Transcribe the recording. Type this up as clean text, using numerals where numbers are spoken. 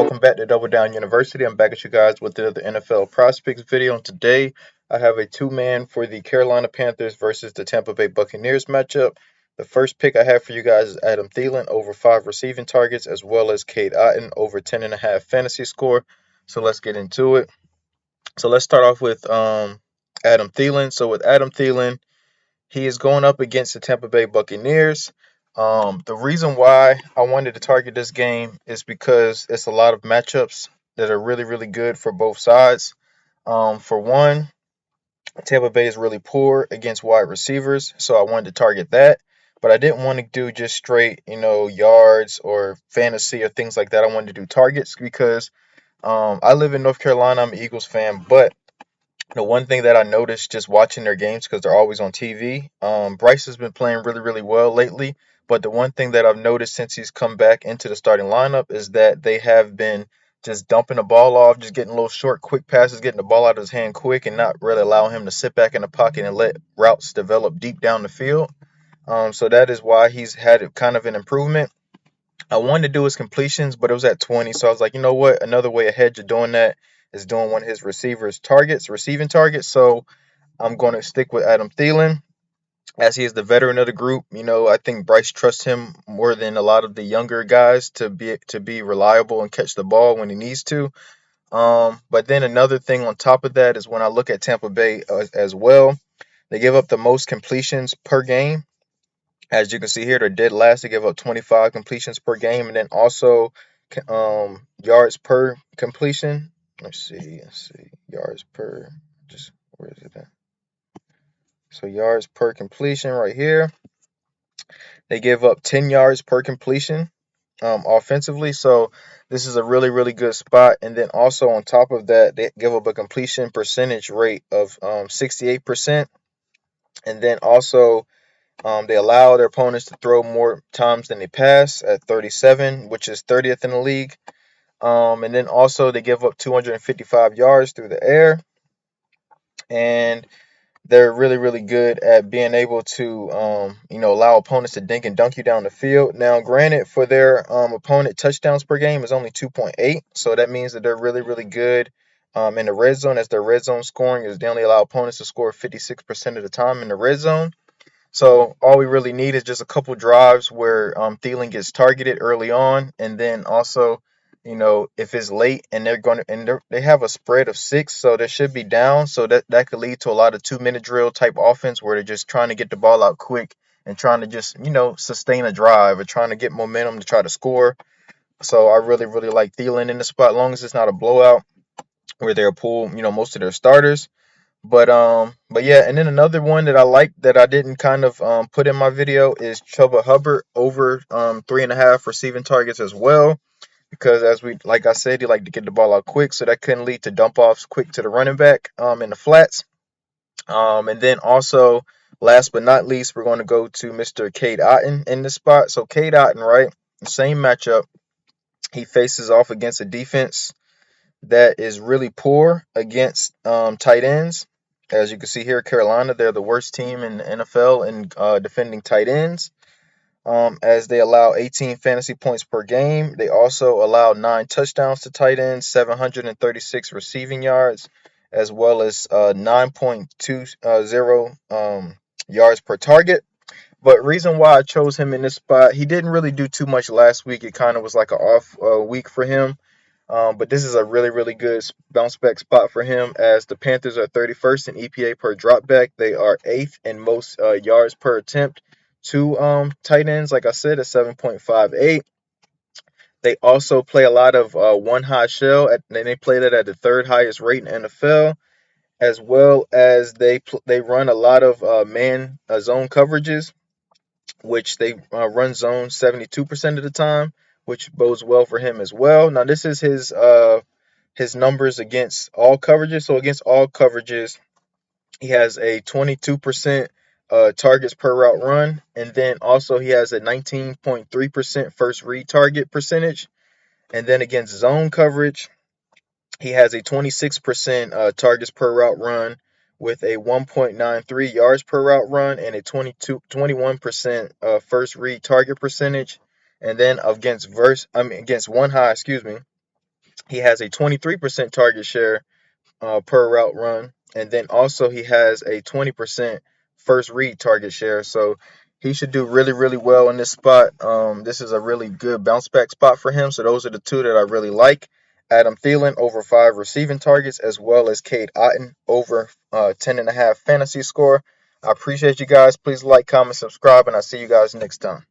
welcome back to Double Down University. I'm back at you guys with the NFL PrizePicks video. And today I have a two-man for the Carolina Panthers versus the Tampa Bay Buccaneers matchup. The first pick I have for you guys is Adam Thielen over 5 receiving targets, as well as Cade Otton over 10.5 fantasy score. So let's get into it. So let's start off with Adam Thielen. So with Adam Thielen, he is going up against the Tampa Bay Buccaneers. The reason why I wanted to target this game is because it's a lot of matchups that are really, really good for both sides. For one, Tampa Bay is really poor against wide receivers, so I wanted to target that. But I didn't want to do just straight, yards or fantasy or things like that. I wanted to do targets because I live in North Carolina. I'm an Eagles fan, but the one thing that I noticed just watching their games because they're always on TV, Bryce has been playing really, really well lately. But the one thing that I've noticed since he's come back into the starting lineup is that they have been just dumping the ball off, just getting little short, quick passes, getting the ball out of his hand quick, and not really allowing him to sit back in the pocket and let routes develop deep down the field. So that is why he's had kind of an improvement. I wanted to do his completions, but it was at 20. So I was like, you know what? Another way ahead of doing that is doing one of his receivers' targets, receiving targets. So I'm going to stick with Adam Thielen as he is the veteran of the group. I think Bryce trusts him more than a lot of the younger guys to be reliable and catch the ball when he needs to. But then another thing on top of that is when I look at Tampa Bay as well, they give up the most completions per game. As you can see here, they're dead last. They give up 25 completions per game, and then also yards per completion. Let's see, yards per. Just where is it at? So yards per completion right here. They give up 10 yards per completion offensively. So this is a really, really good spot. And then also on top of that, they give up a completion percentage rate of 68%. And then also they allow their opponents to throw more times than they pass at 37, which is 30th in the league. And then also they give up 255 yards through the air. And they're really, really good at being able to, allow opponents to dink and dunk you down the field. Now, granted, for their opponent, touchdowns per game is only 2.8. So that means that they're really, really good in the red zone, as their red zone scoring is they only allow opponents to score 56% of the time in the red zone. So all we really need is just a couple drives where Thielen gets targeted early on, and then also, if it's late and they have a spread of 6, so they should be down. So that could lead to a lot of 2-minute drill type offense where they're just trying to get the ball out quick and trying to just sustain a drive or trying to get momentum to try to score. So I really, really like Thielen in the spot, as long as it's not a blowout where they'll pull most of their starters. But yeah, and then another one that I like that I didn't kind of put in my video is Chuba Hubbard over 3.5 receiving targets as well. Because like I said, he like to get the ball out quick, so that can lead to dump offs quick to the running back in the flats. And then also, last but not least, we're going to go to Mr. Cade Otton in this spot. So Cade Otton, right? Same matchup. He faces off against a defense that is really poor against tight ends. As you can see here, Carolina, they're the worst team in the NFL in defending tight ends, as they allow 18 fantasy points per game. They also allow 9 touchdowns to tight ends, 736 receiving yards, as well as 9.20 yards per target. But reason why I chose him in this spot, he didn't really do too much last week. It kind of was like an off week for him. But this is a really, really good bounce back spot for him, as the Panthers are 31st in EPA per dropback. They are 8th in most yards per attempt to tight ends, like I said, at 7.58. They also play a lot of one high shell, and they play that at the third highest rate in the NFL, as well as they run a lot of man zone coverages, which they run zone 72% of the time, which bodes well for him as well. Now, this is his numbers against all coverages. So against all coverages, he has a 22% targets per route run, and then also he has a 19.3% first read target percentage. And then against zone coverage, he has a 26% targets per route run with a 1.93 yards per route run and a 21% first read target percentage. And then against one high, excuse me, He has a 23% target share per route run. And then also he has a 20% first read target share. So he should do really, really well in this spot. This is a really good bounce back spot for him. So those are the two that I really like. Adam Thielen over 5 receiving targets, as well as Cade Otton over 10.5 fantasy score. I appreciate you guys. Please like, comment, subscribe, and I'll see you guys next time.